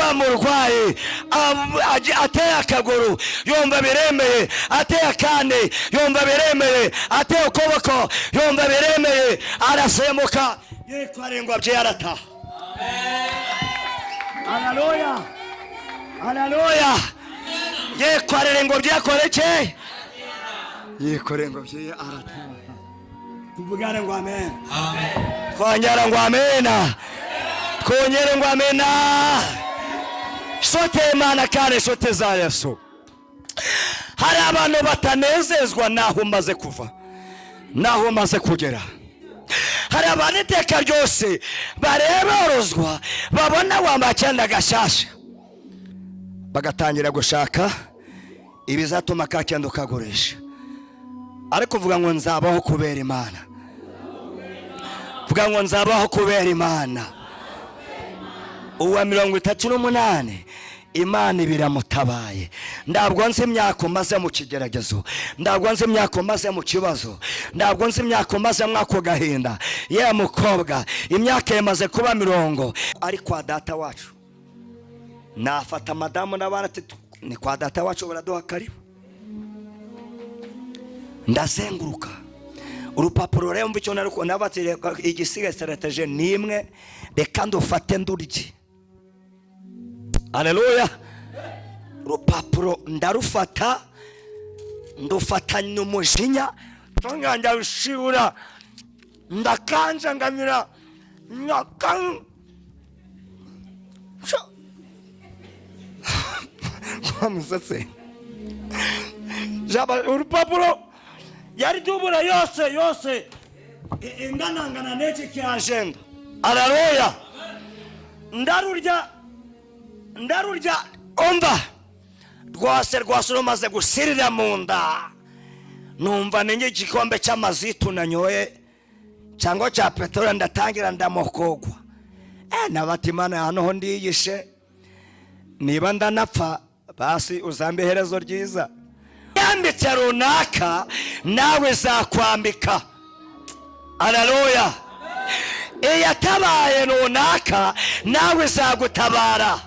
yaba murwaye ateye akaguru yumva biremeye, ateye akandi yumva biremeye, ateye ukuboko yumva biremeye, arasemuka yikoreye ngo abye arataha. Haleluya, haleluya. Yikoreye ngo byakoreke, yikoreye ngo bye arataha. Tuvugane ngo amen. Amen. Twongera ngo amen. Twongere ngo amen. Sote Imana kandi sote za Yesu. Hari abantu batanezezwa naho umaze kuva, naho umaze kugera. Hari abantu iteka ryose bareberozwa babona wambakenda gashasha, bagatangira gushaka ibizatuma kakendo kagurisha. Ariko vuga ngo nzabaho kubera Imana. Vuga ngo nzabaho kubera Imana. Uwa 38 Imana ibiramutabaye. Ndabwo nzi imyaka maze mu kigeragezo, ndabwo nzi imyaka maze mu kibazo, ndabwo nzi imyaka maze mwako gahinda. Ye mukobwa, imyaka yamaze kuba 40. Ari kwa data wacu nafata madamu n'abana ni kwa data wacu baraduha karibu. Ndazenguruka urupapuro rero mvicyo naruko nabatire igisiga strategie nimwe reka ndufate ndurye. Haleluya. Urupapuro ndarufata ndufatanye umujinya tonganja ushibura ndakanja ngamira nyakan kwamusatse jaba urupapuro yari dubura yose inganangana neke cyagenda. Haleluya. Ndarurya umva rwose rumaze gusirira mu nda, numva ninge igikombe cy'amazitu nanyoye cyangwa cya petrol, ndatangira ndamokogwa. Nabati Imana hano ho ndiyishe, niba ndanapfa basi uzambe herezo ryiza. Yambitse runaka nawe zakwambika. Haleluya. Yatabaye runaka nawe zagutabara.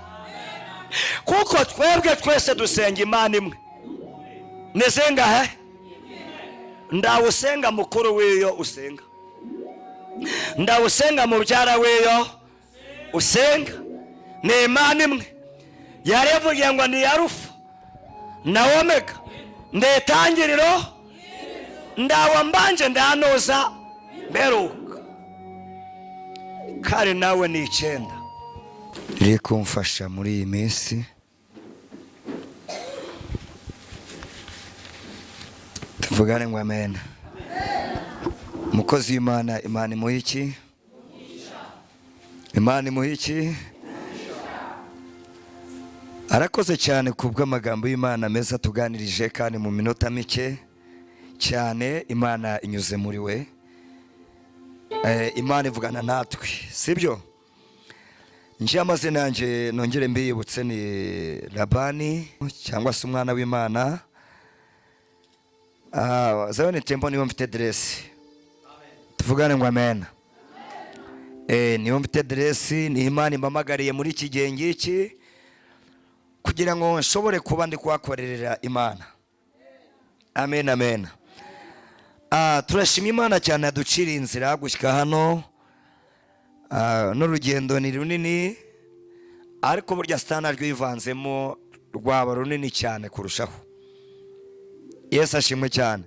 Kuko twebwe twese dusenga Imana imwe. Nesenga he? Ndawusenga mukuru wiyo usenga, ndawusenga mubyara wiyo usenga. Ni Imana imwe. Yarevuye ngo ni Arufa na Omega, ndetangiriro ndawambanje ndanoza beruka. Kare nawe ni 9 iri kumfasha muri iyi minsi. Tuvugane ngo amen. Mukozi w'Imana, Imana imuhiki, Imana imuhiki. Arakoze cyane kubw'amagambo y'Imana meza tuganirije kandi mu minota mike cyane. Imana inyuze muri we, Imana ivugana natwe, sibyo? Nje amazina yanjye nongere mbiyibutse ni Labani cyangwa se umwana w'Imana. Zabone tempo niyo mfite adresse. Tuvugane ngo amen. Niyo mfite adresse, ni Imana impamagariye muri iki gihe ngiki kugira ngo nshobore kuba ndi kwakorerera Imana. Amen, amen. Turashima Imana cyane yaducira inzira gushyika hano. N'urugendo ni runini, ariko burya stana rwivanzemo rwaba runini cyane kurushaho. Yesu ashimwe cyane.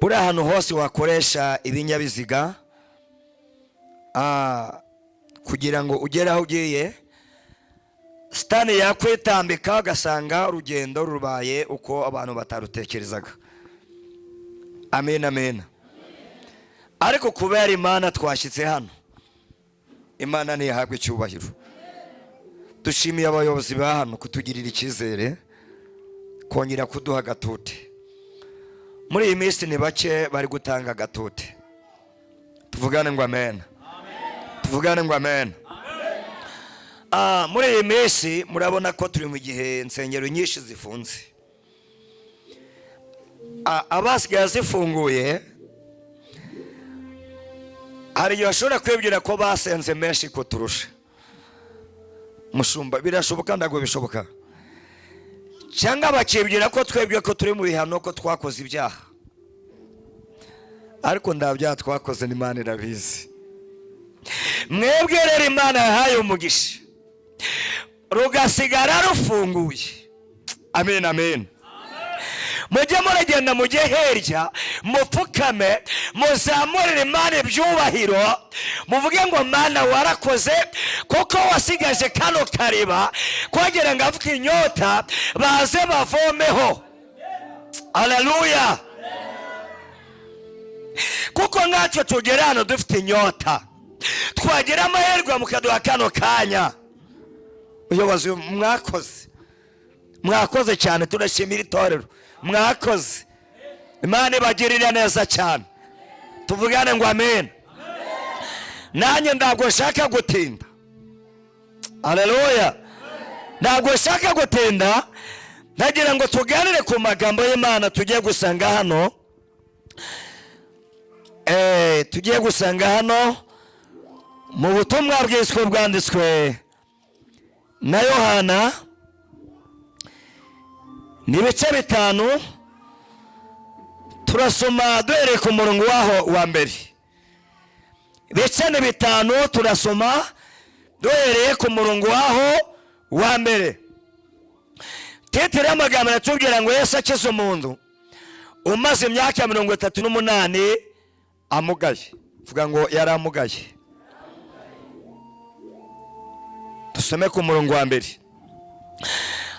Buri ahantu hose wakoresha ibinyabiziga kugira ngo ugere aho ugiye, stane yakwitambika ugasanga urugendo rubaye uko abantu batarutekerezaga. Amen, amen. Ariko kubera Imana twashyitse hano, Imana nihabwe icyubahiro. Dushimiye abayobozi ba hano kutugirira icyizere, kongera kuduha gatote. Muri iyi minsi ni bake bari gutanga gatote. Tuvugane ngo amen. Tuvugane ngo amen. Muri iyi minsi murabona ko turi mu gihe insengero nyinshi zifunze. Abasigaye zifunguye hari yashobora kwibwira ko basenze menshi kuturusha. mushumba birashoboka ndago bishoboka cyangwa bakibwira ko twebwe ko turi mu bihano ko twakoze ibyaha ariko ndabya twakoze n'Imana irabizi mwebwe rero Imana yahaye umugisha rugasigara rufunguye amen amen mujye muragenda mujye herya mupfukame muzamurire Imana ibyubahiro muvuge ngo Mana warakoze kuko wasigaje kano kariba kugira ngo avuke inyota baze bavomeho haleluya kuko natwe tugera hano dufite inyota twagira amahirwe mukaduha kano kanya uyobozi mwakoze cyane turashimira itorero mwakoze Imana ibagirira neza cyane tuvugane ngo amen nanjye ntabwo nshaka gutinda haleluya ntabwo nshaka gutinda nagira ngo tuganire ku magambo y'Imana tugiye gusanga hano mu butumwa bwiswe bwanditswe na Yohana ni ibice 5 turasoma duhereye ku murongo waho wa mbere ibice 5 turasoma duhereye ku murongo waho wa mbere titire amagambo atubwira ngo Yesu akiza umuntu umaze imyaka 38 amugaye vuga ngo yari amugaye tusome ku murongo wa mbere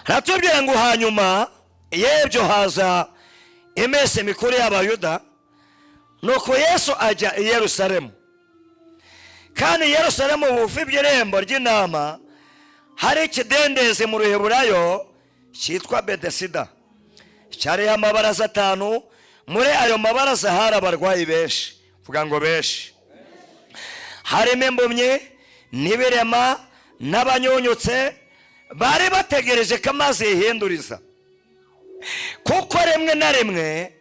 ratubwira ngo hanyuma yebyo haza iminsi mikuru y'Abayuda nuko Yesu ajya i Yerusalemu kandi Yerusalemu bufi by'irembo ry'intama hari ikidendezi mu Ruheburayo cyitwa Betesida cyari amabaraza 5 muri ayo mabaraza hari abarwayi benshi vuga ngo benshi harimo impumyi n'ibirema n'abanyunyutse bari bategereje ko amazi yihinduriza kuko rimwe na rimwe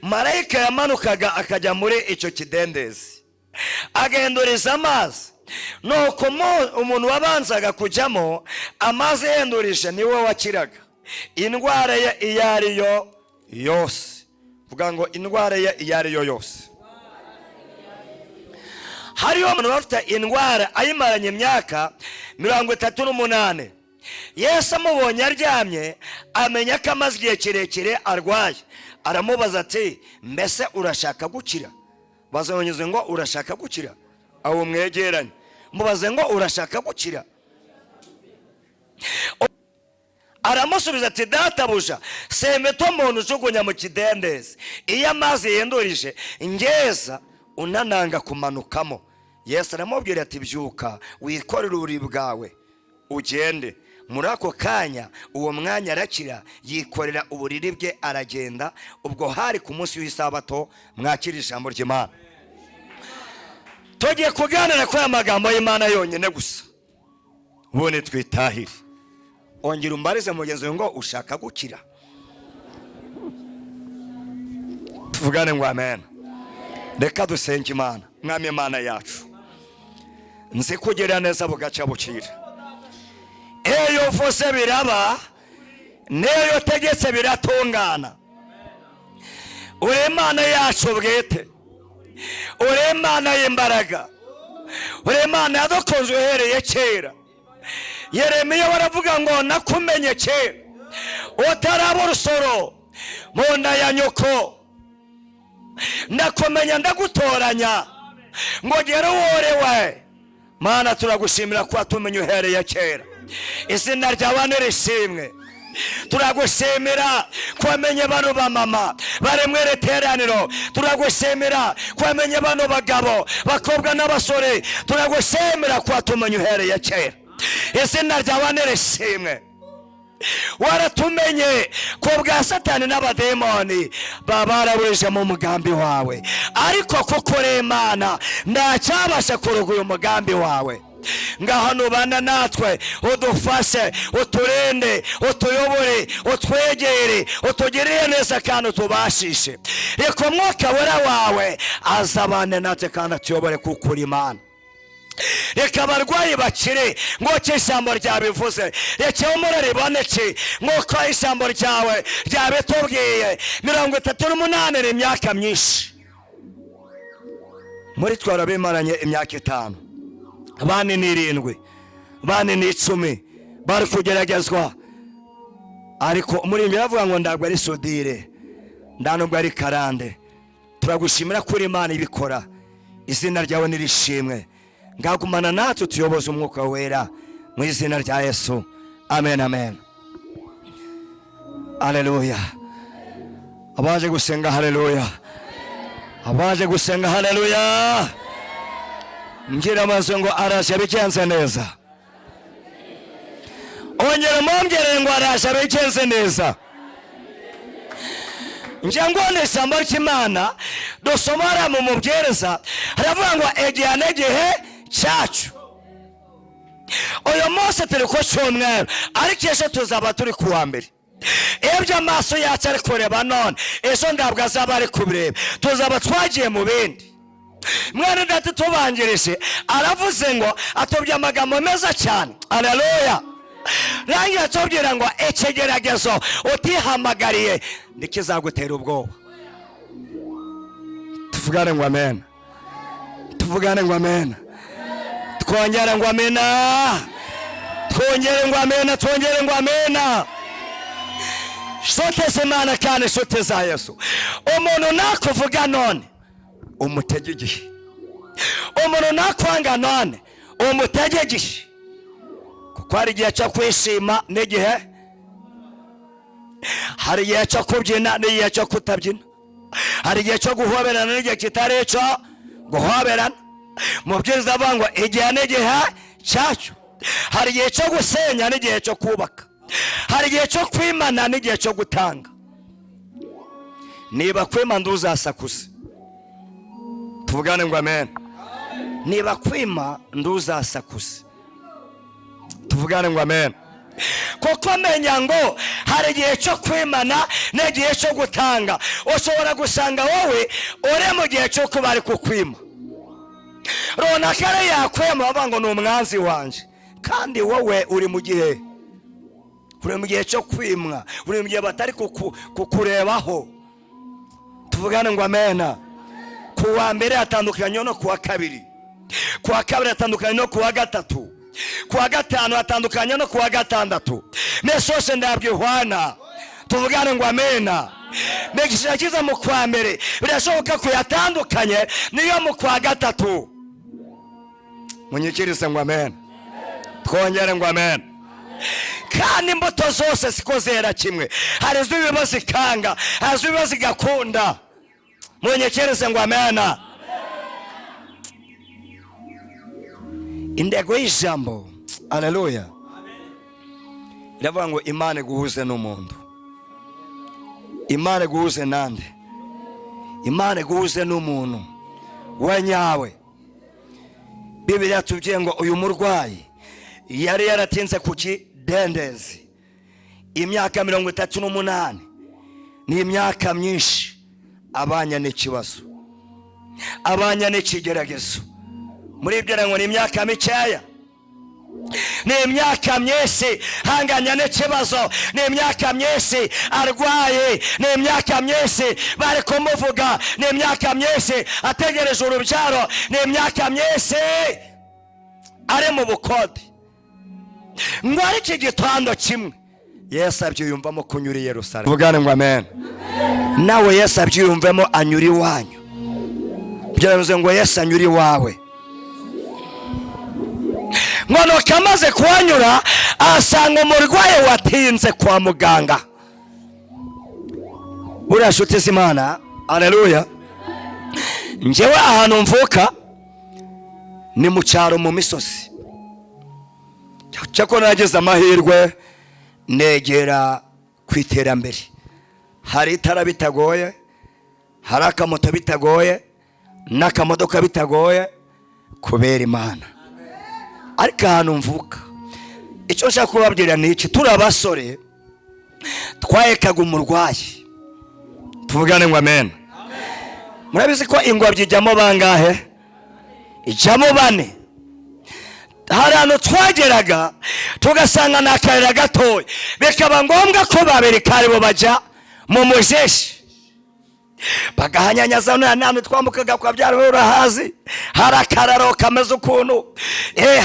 marayika yamanukaga akajya muri icyo kidendezi agahinduriza amazi nuko umuntu wabanzaga kujyamo amazi yihindurije niwe wakiraga indwara iyo ariyo yose vuga ngo indwara iyo ariyo yose hariho umuntu bafite indwara ayimaranye imyaka 38 Yesu amubonye aryamye amenya ko amaze igihe kirekire arwaye aramubaza ati mbese urashaka gukira bazonyuze ngo urashaka gukira abo mwegeranye mubaze ngo urashaka gukira aramusubiza ati databuja semeto umuntu ujugunya mu kidendezi iyo amazi yendurije ngeza unananga kumanukamo Yesu aramubwira ati byuka wikorere uri bwawe ugende muri ako kanya uwo mwanya arakira yikorera uburiri bwe aragenda ubwo hari ku munsi w'isabato mwakira ijambo ry'Imana tugiye kuganira ko amagambo y'Imana yonyine gusa ubone twitahire ongera umbarize mugenzi ngo ushaka gukira tuvugane ngo amen reka dusenge Imana mwami Imana yacu nzi kugira neza bugaca bukira eyo fose biraba neyo tegetse biratungana uri Imana yacu bwite uri Imana y'imbaraga uri Imana yadukunze uhereye kera Yeremiya baravuga ngo nakumenye kera utaraba urusoro mu nda ya nyoko ndakumenya ndagutoranya ngo gere worewe Mana turagushimira ko watumenye uhereye kera izina ryawe nirishimwe turagushimira ko wamenye bano bamama baremwere teraniro turagushimira ko wamenye bano bagabo bakobwa n'abasore turagushimira ko watumenye uhereye kera izina ryawe nirishimwe waratumenye ko bwa Satani n'abademoni babaraburije mu mugambi wawe ariko kuko uri Imana ndacyabasha kuruga uyu mugambi wawe ngahano bana natwe udufashe uturinde utuyobore utwegere utugirire neza kandi utubashishe reka umwuka wera wawe azabane natwe kandi atuyobore kuko uri Imana reka abarwayi bakire nk'uko ijambo ryabivuze, reka ihumure riboneke nk'uko ijambo ryawe ryabitubwiye. 38 ni imyaka myinshi, muri twe bimaranye imyaka 5, abandi ni 7, abandi ni 10 bari kugeragezwa. Ariko muri imbere avuga ngo ndagwa ari sodire, ndanubwo ari karande. Turagushimira kuri Imana ibikora, izina ryawe nirishimwe. Ngagumana natwe tuyoboza umwuka wera mu izina rya Yesu, amen amen. Haleluya. Abaje gusenga haleluya, abaje gusenga haleluya. Ngira amaso ngo araje bigenze neza. Ongera mumbwire ngo araje bigenze neza. Njangone ijambo ry'Imana dusomara mu mubwiriza haravuga ngo igihe cyacu. Uyu munsi turi ku cyumweru, ariko ejo tuzaba turi ku wa mbere. Ibyo amaso yacu ari kureba none ejo ntabwo azaba ari kubireba, tuzaba twagiye mu bindi. Mwana data tubanjirije aravuze ngo atubye amagambo meza cyane, haleluya. Nange atubwira ngo ikigeragezo utihamagariye nikizagutera ubwoba. Tuvugane ngo amen, tuvugane ngo amen, twongere ngo amena, twongere ngo amena, twongere ngo amena. Sote Imana kandi sote za Yesu. Umuntu nakuvuga none umutege igihe, umuntu nakwanga none umutege igihe, kuko hari igihe cyo kwishima n'igihe, hari igihe cyo kubyina n'igihe cyo kutabyina, hari igihe cyo guhoberana n'igihe kitari cyo guhoberana. Mubwiriza avuga ngo igihe n'igihe cyacu, hari igihe cyo gusenya n'igihe cyo kubaka, hari igihe cyo kwimana n'igihe cyo gutanga. Niba kwima nduzasakuze, tuvugane ngo amen. Niba kwima nduzasakuze, tuvugane ngo amen. Kuko menya ngo hari igihe cyo kwimana n'igihe cyo gutanga. Ushobora gusanga wowe uri mu gihe cyo kuba ari kukwima, runaka rero yakwema bavuga ngo ni umwanzi wanje, kandi wowe uri mu gihe, uri mu gihe cyo kwimwa, uri mu gihe batari kukurebaho. Tuvugane ngo amena. Kuwa mbere atandukanye no kuwa kabiri, kuwa kabiri atandukanye no kuwa gatatu, kuwa gatanu atandukanye no kuwa gatandatu. Mesose ndabwihwana. Tuvugane ngo amena. Megisha kiza mu kwa mbere birashoboka ko yatandukanye niyo mu kwa gatatu. Munyikirize ngo amen, twongere ngo amen. Kandi imbuto zose siko zera kimwe, hari izibiba zikanga, hari izibiba zigakunda. Munyikirize ngo amena. Indego y'ijambo, haleluya, iravuga ngo Imana guhuze n'umuntu, Imana guhuze nande, Imana guhuze n'umuntu wanyawe. Bibiliya tubwiye ngo uyu murwayi yari yaratinze ku kidendezi imyaka 38. Ni imyaka myinshi abanya n'ikibazo, abanya n'ikigeragezo. Muri ibyo ngo ni imyaka mikeya, ni imyaka myinshi hanganya n'ikibazo, ni imyaka myinshi arwaye, ni imyaka myinshi bari kumuvuga, ni imyaka myinshi ategereje urubyaro, ni imyaka myinshi ari mu bukode. Ngo ari iki gitondo kimwe Yesu abyiyumvamo kunyura i Yerusalemu. Tuvugane ngo amen. Nawe Yesu abyiyumvamo anyura iwanyu. Byavuze ngo Yesu anyura iwawe. Ngono kamaze kuhanyura asanga umurwayi watinze kwa muganga. Uriya nshuti z'Imana, haleluya. Njyewe ahantu mvuka ni mu cyaro mu misozi. Cyako nageze amahirwe negera kwiterambere. Hari itara bitagoye, hari akamoto bitagoye, n'akamodoka bitagoye kubera Imana. Ariko ahantu mvuka icyo nshaka kubabwira ni iki, turi abasore twahekaga umurwayi. Tuvugane ngo amen. Murabizi ko ingobyi ijyamo bangahe? Ijyamo 4. hari ahantu twageraga tugasanga ni akarira gatoya, bikaba ngombwa ko babiri karibo bajya mu mujeshi bagahanyanyaza. None twambukaga kwa byaro urahazi, hari akararo kameze ukuntu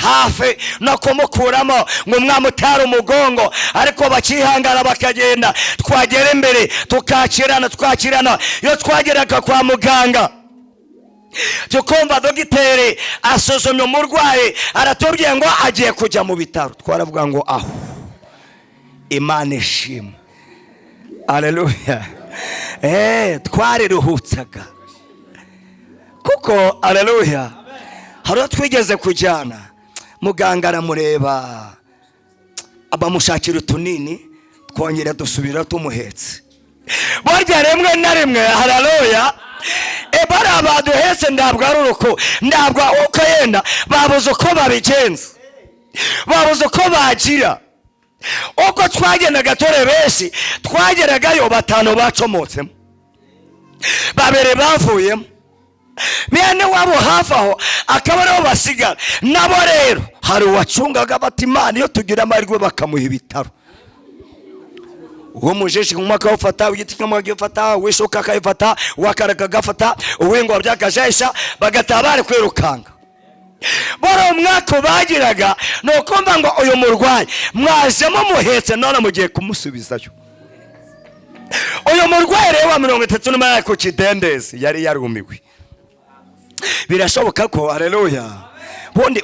hafi no kumukuramo ngo umwami utari umugongo, ariko bakihangara bakagenda. Twagera imbere twakirana. Iyo twageraga kwa muganga tukumva dogiteri asuzumye umurwayi aratubwiye ngo agiye kujya mu bitaro, twaravuga ngo aho Imana ishimwe, haleluya. Twariruhutsaga kuko haleluya. Hari twigeze kujyana, muganga aramureba abamushakira utunini, twongera dusubira tumuhetse. Burya rimwe na rimwe haleluya, bari abaduhetse ntabwo ari uruko, ntabwo uko yenda babuze uko babigenza, babuze uko bagira. Uko twagendaga tore benshi, twageragayo 5 bacomotsemo, 2 bavuyemo, bene wabo hafi aho akaba ariho basigara. Nabo rero hari uwacungaga bati Imana iyo tugira amahirwe bakamuha ibitaro. Uwo mujeshi kumwaka ufata, igiti kamwaka ufata, wishoka akayifata, wakaraka gafata, uwingo byakajesha bagatabare kwirukanga. Boro mwaka bagiraga no kumva ngo uyu murwayi mwazemo muhetse none mugiye kumusubizayo. Uyu murwayi rero wa 38 ku kidendezi yari yarumiwe. Birashoboka ko haleluya.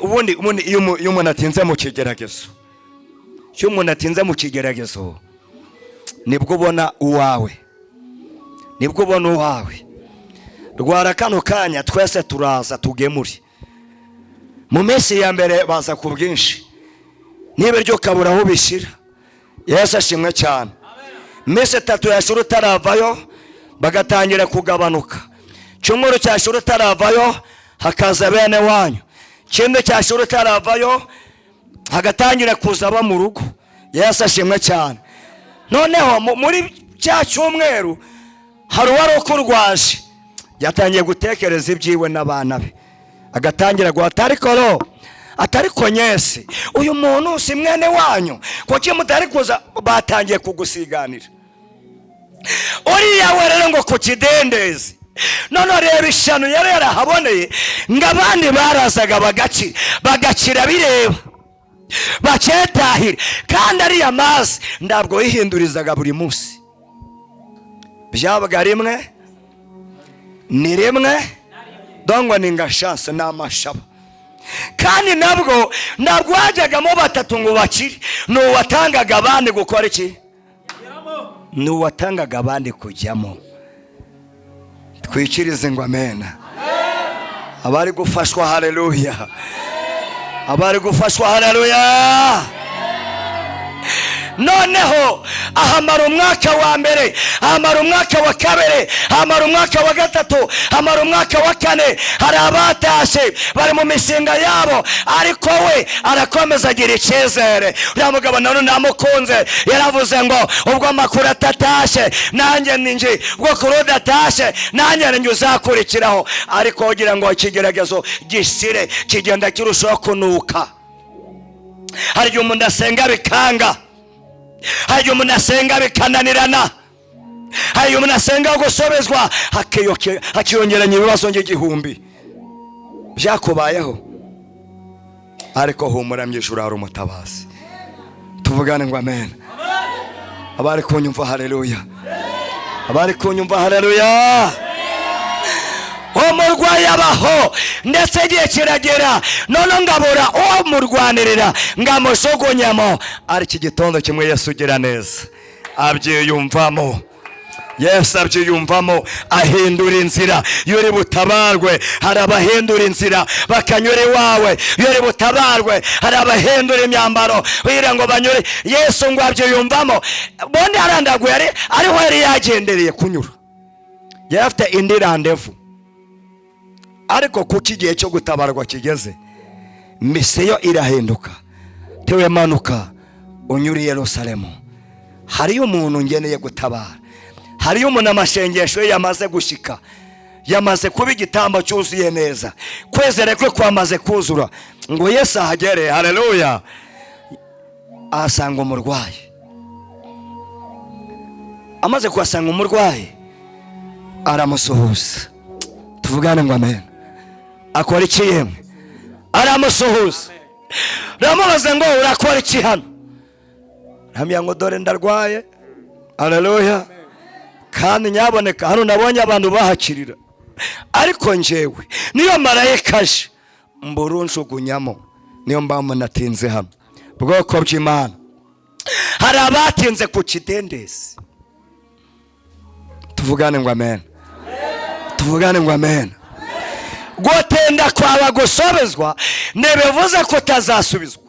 Ubundi iyo umuntu atinze mu kigeragezo, iyo umuntu atinze mu kigeragezo nibwo ubona uwawe, nibwo ubona uwawe. Rwara kano kanya twese turaza tugemuri. Mu minsi ya mbere baza ku bwinshi, niba ryo kabura aho bishira. Yesu ashimwe cyane. Minsi 3 yashuru taravayo bagatangira kugabanuka. Cyumuru cyashuru taravayo hakaza bene wanyu. Kinde cyashuru taravayo hagatangira kuzaba mu rugo. Yesu ashimwe cyane. Noneho muri cya cyumweru hari wari ukurwaje, yatangiye gutekereza ibyiwe n'abana be, agatangira guhatarikoro atariko nyese uyu muntu si mwene wanyu kuki mutari kuza. Batangiye kugusiganira uriya rero ngo ku kidendezi. None reba ishano yari yarahaboneye ngo abandi barazaga bagakira bireba baketahira, kandi ari amazi ntabwo yihindurizaga buri munsi. Byabaga rimwe ni rimwe dongwa ninga chance n'amashaba, kandi ntabwo hajyagamo 3 ngo bakire. N'uwatangaga abandi gukora iki? N'uwatangaga abandi kujyamo. Twikirize ngo amena. Abari gufashwa haleluya, abari gufashwa haleluya. Noneho ahamara umwaka wa mbere, ahamara umwaka wa kabiri, ahamara umwaka wa gatatu, ahamara umwaka wa kane. Hari abatashe bari mu mishinga yabo, ariko we arakomeza agira icyizere. Uriya mugabo none namukunze, yaravuze ngo ubwo amakuru atatashe nanjye ninjye, ubwo kuruda atashe nanjye ninjye uzakurikiraho. Ariko kugira ngo ikigeragezo gisire kigenda kirushaho kunuka. Hari igihe umuntu asenga bikanga, hari igihe umuntu asenga bikananirana, hari igihe umuntu asenga gusobezwa hakiyongeranya ibibazo ng'igihumbi. Byakubayeho? Ariko humura myijuru hari umutabazi. Tuvugane ngo amen. Abari kunyumva haleluya, abari kunyumva haleluya. Umurwayi abaho ndetse igihe kiragera none ngabura uwo murwanirira ngamusogonyamo. Ari iki gitondo kimwe Yesu ugira neza abyiyumvamo. Yesu abyiyumvamo, ahindura inzira. Yuri butabarwe hari abahindura inzira bakanyura iwawe. Yuri butabarwe hari abahindura imyambaro wira ngo banyure. Yesu ngo abyiyumvamo. Bonde arandaguye ariho yari yagendereye kunyura, yari afite indi randevu. Ariko kuki igihe cyo gutabarwa kigeze, misiyo irahinduka. Tewe manuka unyuri Yerusalemu. Hariyo umuntu ngeneye gutabara, hariyo umuntu amashengesho yamaze gushika, yamaze kuba igitambo cyuzuye neza, kwezere kwe kwamaze kuzura. ngo Yesu ahagere, haleluya, ahasanga umurwayi. Amaze kuhasanga umurwayi aramusuhuza. Tuvugane ngo amen. Akora iki yemwe? Aramusuhuza. Ramubaza ngo urakora iki hano? Ramya ngo dore ndarwaye, haleluya, kandi nyaboneka hano nabonye abantu bahakirira, ariko njyewe niyo marayika aje mburunjugunyamo, niyo mpamvu natinze hano. Bwoko bw'Imana, hari abatinze ku kidendezi. Tuvugane ngo amen. Tuvugane ngo amen. Gutenda kwawe gusobezwa ntibivuze ko utazasubizwa.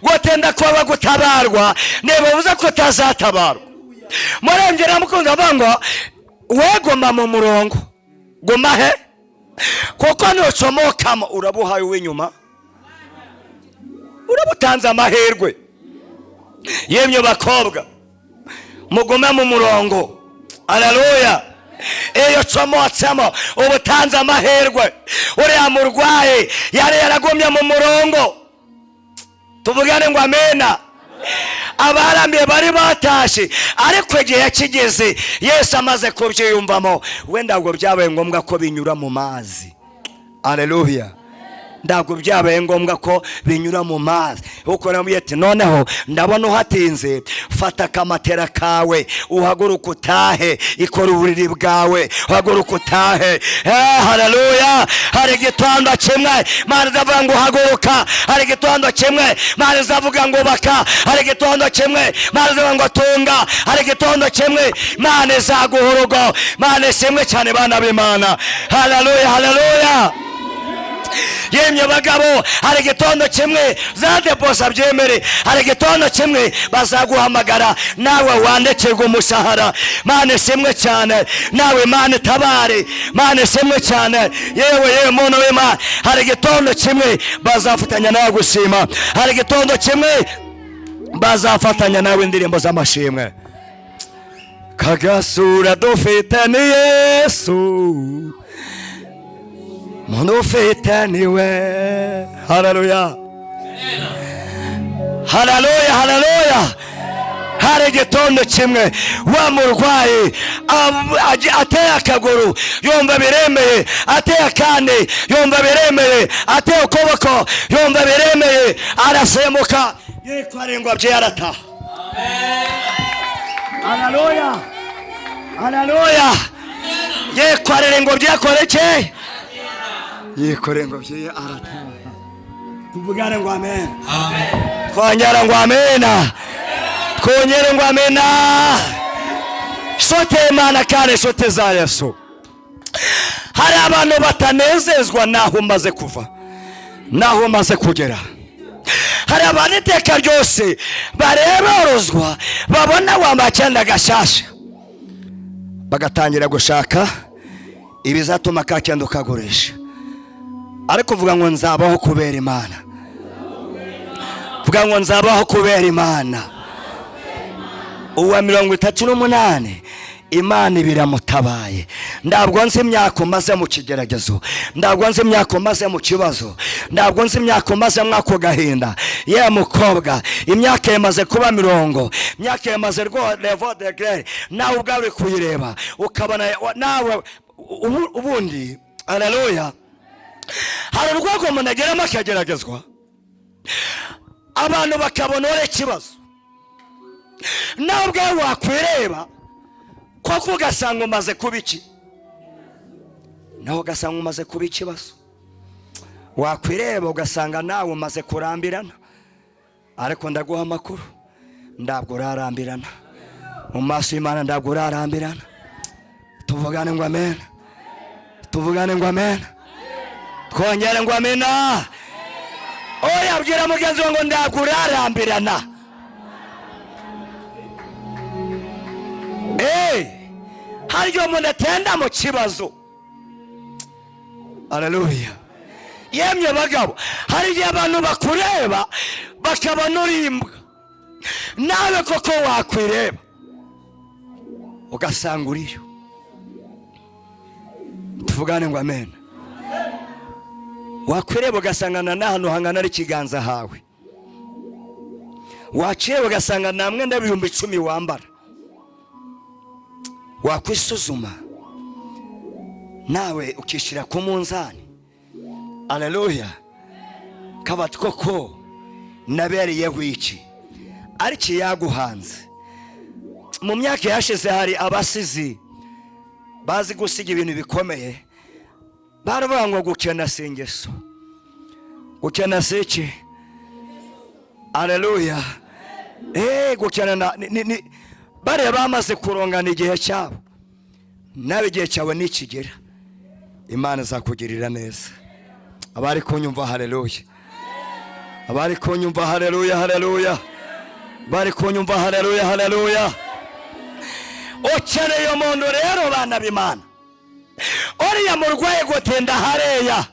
Gutenda kwawe gutabarwa ntibivuze ko utazatabarwa. Murengera mukunzi avuga ngo wegoma mu murongo. Guma he? Kuko nucomokamo urabuhaye uw'inyuma, urabutanze amahirwe. Yemwe bakobwa, mugume mu murongo, haleluya. Iyo comotsemo ubutanze amahirwe. Uriya murwayi yari yaragumye mu murongo. Tuvugane ngo amena. Abarambiye bari batashe, ariko igihe kigeze Yesu amaze kubyiyumvamo, wenda ngo byabaye ngombwa ko binyura mu mazi. Haleluya. Ndabwo byabaye ngombwa ko binyura mu mazi. Uko namubwiye ati noneho ndabona uhatinze, fata akamatera kawe uhaguruka utahe, ikora uburiri bwawe uhaguruka utahe. Haleluya. Hari igitondo kimwe Imana izavuga ngo uhaguruka, hari igitondo kimwe Imana izavuga ngo baka, hari igitondo kimwe Imana izavuga ngo tunga, hari igitondo kimwe Imana izaguha urugo. Imana ishimwe cyane bana b'Imana. Haleluya, haleluya. Yemye bagabo, hari igitondo kimwe za deposa byemere, hari igitondo kimwe bazaguhamagara nawe wandikirwa umushahara. Imana ishimwe cyane. Nawe Imana itabare, Imana ishimwe cyane. Yewe muntu w'Imana, hari igitondo kimwe bazafatanya nawe gushima, hari igitondo kimwe bazafatanya nawe indirimbo z'amashimwe. Kagasura dufite ni Yesu, muntu ufite niwe. Haleluya, haleluya, haleluya. Hari igitondo kimwe wa murwayi ateye akaguru yumva biremeye, ateye akandi yumva biremeye, ateye ukuboko yumva biremeye, arasemuka yitwarengwa bye arataha. Haleluya, haleluya. Yitwarira ngo byakoreke, yikoreye ngo bye arataha. Tuvugane ngo amen. Amen. Twongera ngo amena. Twongere ngo amena. Sote Imana kandi sote za Yesu. Hari abantu batanezezwa naho umaze kuva, naho umaze kugera. Hari abantu iteka ryose bareberozwa, babona wambacyenda gashasha, bagatangira gushaka ibizatuma kakenda ukagurisha. Ariko vuga ngo nzabaho kubera Imana. Vuga ngo nzabaho kubera Imana. Uwa 38 Imana biramutabaye. Ndabwo nzi imyaka maze mu kigeragezo, ndabwo nzi imyaka maze mu kibazo, ndabwo nzi imyaka maze mwako gahinda. Ye mukobwa, imyaka yamaze kuba 40, imyaka yamaze rwo level de grade. Nawe ubwawe kuyireba ukabona nawe ubundi. Haleluya. Hari urwego umuntu ageramo akageragezwa, abantu bakabona ore kibazo, nawe ubwawe wakwireba koko ugasanga umaze kuba iki, nawe ugasanga umaze kuba ikibazo. Wakwireba ugasanga nawe umaze kurambirana, ariko ndaguha amakuru, ndabwo urarambirana mu maso y'Imana, ndabwo urarambirana. Tuvugane ngo amen. Tuvugane ngo amen. Twongere ngo amena. Oya bwira mugenzi wangu ndabwo urarambirana. Hari umuntu atenda mu kibazo. Haleluya. Yemye bagabo, hari igihe abantu bakureba bakabona urimbwa, nawe koko wakwireba ugasanga uriyo. Tuvugane ngo amen. wakwireba ugasangana n'ahantu hangana n'ikiganza hawe, wakireba ugasanga nta mwenda w'ibihumbi 10 wambara. Wakwisuzuma nawe ukishira ku munzani. Haleluya. Kabati koko naberiyeho iki ariki yaguhanze. Mu myaka yashize hari abasizi bazi gusiga ibintu bikomeye, baravuga ngo gukena sengeso, gukena siki. Haleluya. Gukena bare bamaze kurongana igihe cyabo, nawe igihe cyawe nikigera Imana izakugirira neza. Abari kunyumva haleluya, abari kunyumva haleluya, haleluya, bari kunyumva haleluya, haleluya. Ukeneye umuntu rero bana b'Imana, uriya murwaye gutenda hareya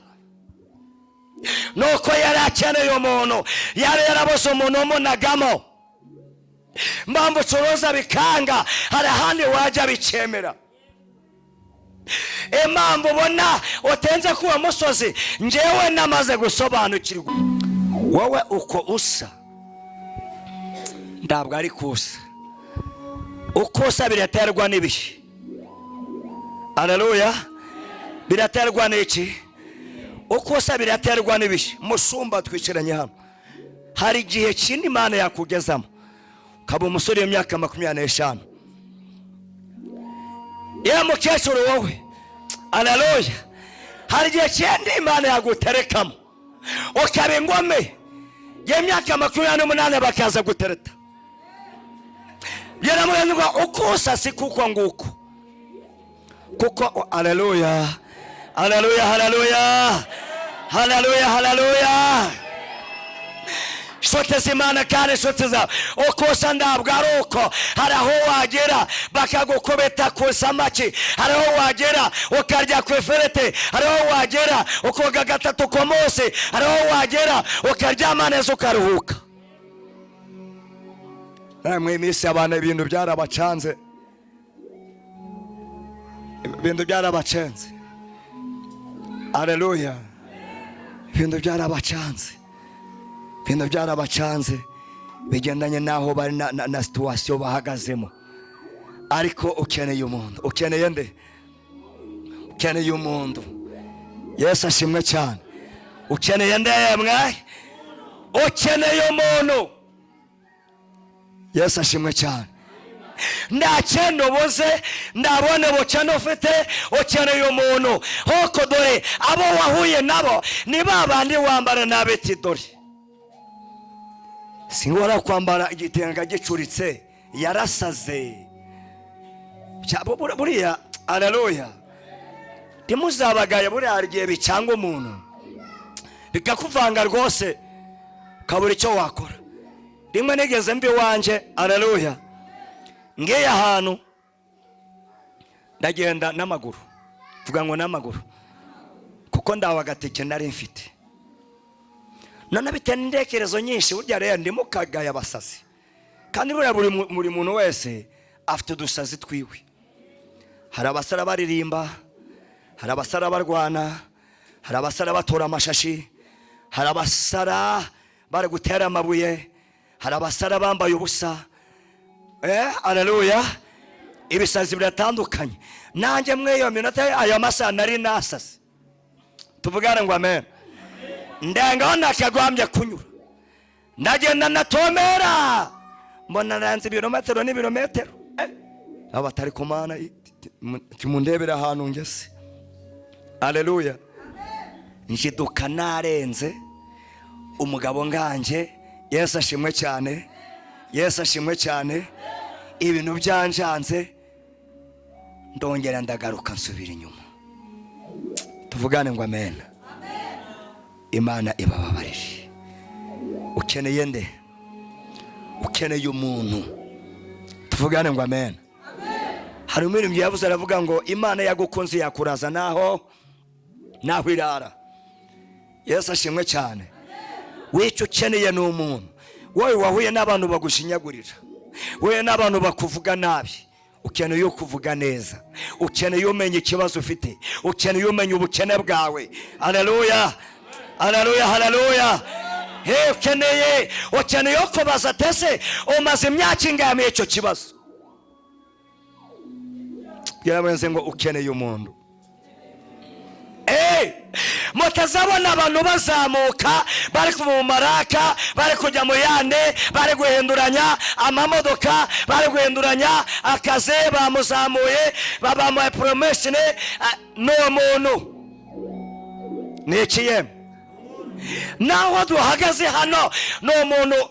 nuko yari akeneye umuntu, yari yarabuze umuntu umunagamo. Mpamvu ucuruza bikanga, hari ahandi wajya bicemera. Impamvu ubona utenze kuwa musozi, njyewe namaze gusobanukirwa. Wowe uko usa ntabwo ari kusa. Uko usa biraterwa n'ibihe. Haleluya. Biraterwa n'iki? Uko usa biraterwa n'ibihe. Musumba twicaranye hano, hari igihe kindi Imana yakugezamo kaba umusore w'imyaka 25. Ya mukecuru wowe, haleluya, hari igihe kindi Imana yaguterekamo ukaba ingome y'imyaka 28 bakaza gutereta. Yaramuyenga uko usa si kuko nguko, kuko haleluya, haleluya, haleluya, haleluya, haleluya. Shote z'Imana kandi shote za ukosa ntabwo ari uko. Hari aho wagera bakagukubita ku samaki, hari aho wagera ukarya ku iferete, hari aho wagera ukoga 3 ku munsi, hari aho wagera ukaryama neza ukaruhuka. Namwe iminsi abana ibintu byarabacanze, ibintu byarabacanze. Haleluya. Ibintu byarabacanze, ibintu byarabacanze bigendanye naho bari na situation bahagazemo. Ariko ukeneye umuntu. Ukeneye nde? Ukeneye umuntu. Yesu ashimwe cyane. Ukeneye nde mwe? Ukeneye umuntu. Yesu ashimwe cyane. Ndakendo boze ndabone bocano ufite, ukeneye umuntu. Hoko dore abo wahuye nabo ni babandi wambara nabeti dore. Singora kwambara igitenga gicuritse yarasaze. Buriya haleluya. Timuzabagaye buriya arigiye bicanga umuntu bikakuvanga rwose kabura icyo wakora. Rimwe nigeze mbi wanje, haleluya, ngiye ahantu ndagenda n'amaguru, vuga ngo n'amaguru kuko ndawa gateke nari mfite. None bitene indekerezo nyinshi, burya rero ndi mukagaya abasazi. Kandi buri muntu wese afite udusazi twiwe. Hari abasara baririmba, hari abasara barwana, hari abasara batora amashashi, hari abasara bari gutera amabuye, hari abasara bambaye ubusa. Haleluya. Ibisazi biratandukanye. Nanjye mweyo minota ayo masaha nari nasaze. Tuvugana ngo amen. Ndengaho nakagwambye kunyura, ndagenda natomera, mbona nanze ibirometero n'ibirometero. Abatari kumana kimundebera ahantu ngese. Haleluya. Njiduka narenze umugabo nganje. Yesu ashimwe cyane, Yesu ashimwe cyane. Ibintu byanjanze ndongera ndagaruka nsubira inyuma. Tuvugane ngo amen. Imana ibababarije. Ukeneye nde? Ukeneye umuntu. Tuvugane ngo amen. Hari umuririmbyi yavuze aravuga ngo Imana yagukunze yakuraza naho irara. Yesu ashimwe cyane. Wico ukeneye n'umuntu. Wowe wahuye n'abantu bagushinyagurira, wowe n'abantu bakuvuga nabi, ukeneye kuvuga neza. Ukeneye umenye ikibazo ufite, ukeneye umenye ubukene bwawe. Haleluya. Haleluya, haleluya. Ukeneye ko bazatese umaze imyaka ingahe icyo kibazo. Yarabenze ngo ukeneye umuntu. Mutazabona abantu bazamuka bari kuva mu maraka, bari kujya mu yande, bari guhinduranya amamodoka, bari guhinduranya akaze, bamuzamuye babamuye promotion. No muntu nikiye naho duhagaze hano, no muntu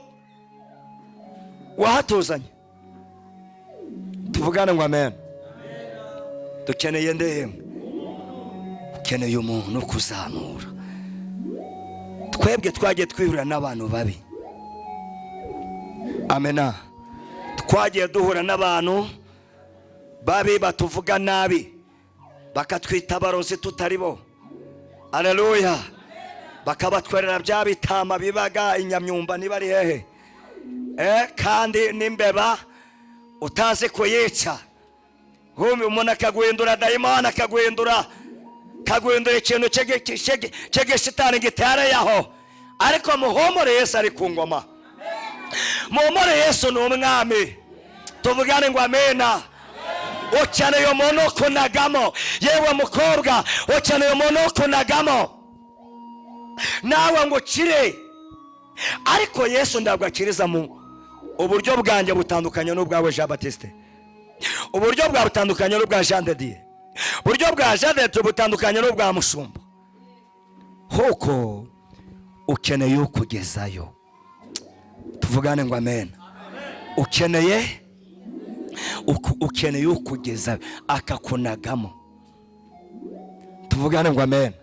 wahatuzanye. Tuvugane ngo amen. Dukeneye ndemwe, ukeneye umuntu kuzamura. Twebwe twagiye twihurira n'abantu babi, amena. Twagiye duhura n'abantu babi batuvuga nabi, bakatwita abarozi tutari bo. Haleluya. Bakabatwerera bya bitama bibaga inyamyumba nibari hehe, kandi n'imbeba utazi kuyica. Umuntu akaguhindura dayimoni, akaguhindura ikintu cy'igishitani gitereye aho. Ariko muhumure, Yesu ari ku ngoma. Muhumure, Yesu ni umwami. Tuvugane ngo amena. Ukeneye umuntu kunagamo. Yewe mukobwa, ukeneye umuntu kunagamo nawe ngo ukire. Ariko Yesu ntabwo akiriza mu uburyo bwanjye butandukanye n'ubwawe Jean Baptiste. Uburyo bwa butandukanye n'ubwa Jean de Dieu. Uburyo bwa Jean de Dieu butandukanye n'ubwa Mushumba. Huko ukeneye ukugezayo. Tuvugane ngo amen. Ukeneye ukugezayo akakunagamo. Tuvugane ngo amen.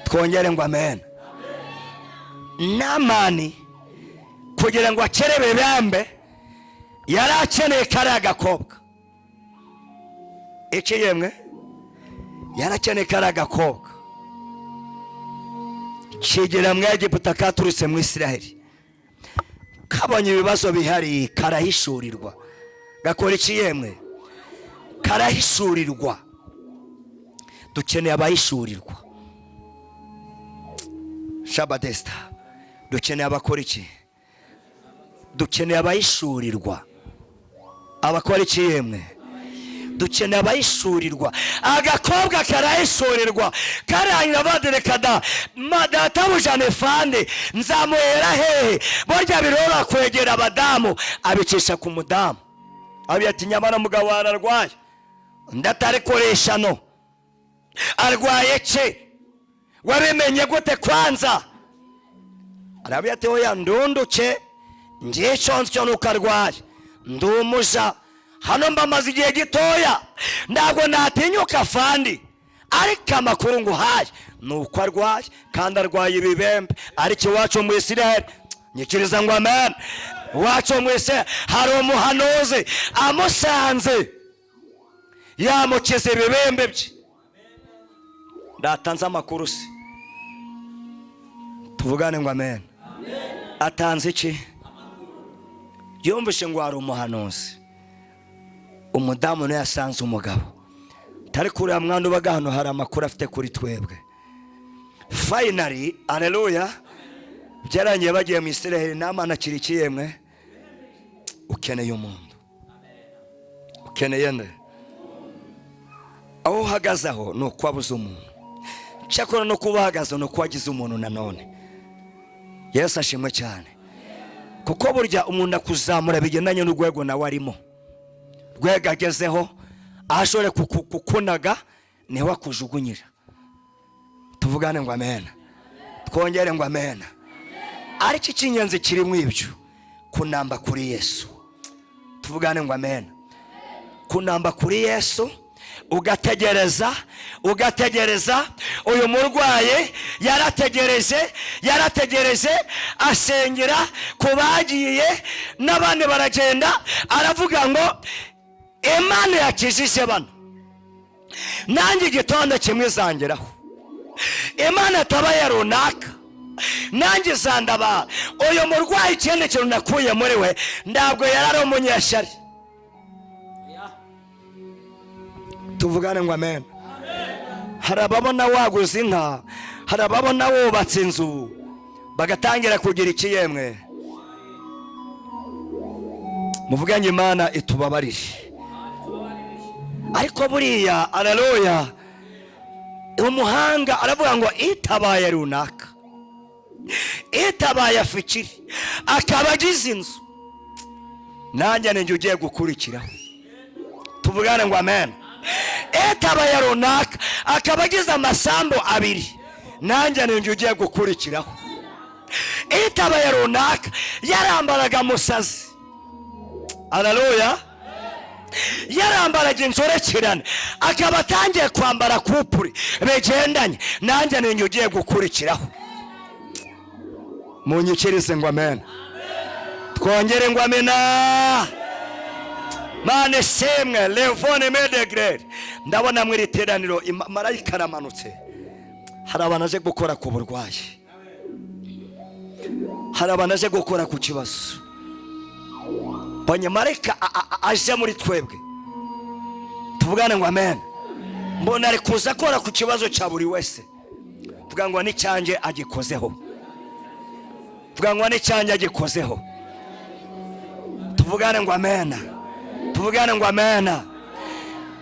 Twongere ngo amen. Namani kugira ngo akerebe bambe yari akeneye kare agakobwa. Yemwe yari akeneye kare agakobwa. Kigera mu Egiputa katurutse mu Isiraheli, kabonye ibibazo bihari, karahishurirwa. Gakora iki yemwe? Karahishurirwa. Dukeneye abahishurirwa. Shabadesta, dukeneye abakora iki? Dukeneye abahishurirwa. Abakora iki yemwe? Dukeneye abahishurirwa. Agakobwa karahishurirwa. Karanyira baderekada madatabuja Nefande nzamuhera hehe. Burya birora kwegera abadamu, abicisha ku mudamu. Ati nyamara mugabo ararwaye, ndatarikoresha no. Arwaye ce? Wabimenye gute kwanza? Arabiye ati oya ndunduke, ngiye cyonse nuko arwaye, ndumuja hano mbamaze igihe gitoya, ntabwo natinyuka fandi. Ariko amakuru nguhaye nuko arwaye, kandi arwaye ibibembe. Ariko iwacu mu Isiraheli, nyikiriza ngo amen, iwacu mu Isiraheli hari umuhanuzi amusanze yamukize ibibembe bye. Ndatanze amakuru se. Tuvugane ngo amen. Atanze iki? Yumvishe ngo hari umuhanuzi, umudamu nawe yasanze umugabo. Tari kuri mwana ubaga hano hari amakuru afite kuri twebwe. Finally, haleluya, byarangiye bagiye mu Isiraheli. Namana kiri iki yemwe? Ukeneye umuntu. Ukeneye nde? Aho uhagaze aho ni uko wabuze umuntu. Cyakora no kuba uhagaze ni uko wagize umuntu nanone. Yesu ashimwe cyane. Kuko burya umuntu akuzamura bigendanye n'urwego nawe arimo. Rwego agezeho ashobore kukunaga niho akujugunyira. Tuvugane ngo amen. Twongere ngo amen. Ariko ikinyenzi kiri mu ibyo, kunamba kuri Yesu. Tuvugane ngo amen. Kunamba kuri Yesu, ugategereza. Uyu murwaye yarategereje asengera kubagiye n'abandi baragenda. Aravuga ngo Imana yakijije bano, nanjye igitondo kimwe zangeraho. Imana tabaye runaka, nanjye zandaba. Uyu murwayi ikindi kintu nakuye muri we, ntabwo yarari umunyeshyari. Tuvugane ngo amen. Hari ababona waguze inka, hari ababona wubatse inzu bagatangira kugira ikiyemwe. Muvuganye Imana itubabarire. Ariko buriya haleluya, umuhanga aravuga ngo itabaye runaka, itabaye afikiri akaba agize inzu, nanjye ninjye ugiye gukurikiraho. Tuvugane ngo amen. Itabaye runaka akaba agize amasambu abiri, nanjye ninjye ugiye gukurikiraho. Itabaye runaka yarambaraga musazi, haleluya, yarambaraga insorekerane akaba atangiye kwambara kupuri begendanye, nanjye ninjye ugiye gukurikiraho. Munyikirize ngo amen. Twongere ngo amena. Mane semwe levone medegrade. Ndabona mwiri teraniro marayika aramanutse. Hari abanaje gukora ku burwayi, hari abanaje gukora ku kibazo. Marayika aje muri twebwe. Tuvugane ngo amen. Mbona ari kuza akora ku kibazo cya buri wese. Tuvuga ngo ni cyanjye agikozeho, tuvuga ngo ni cyanjye agikozeho. Tuvugane ngo amen. Tuvugane ngo amen.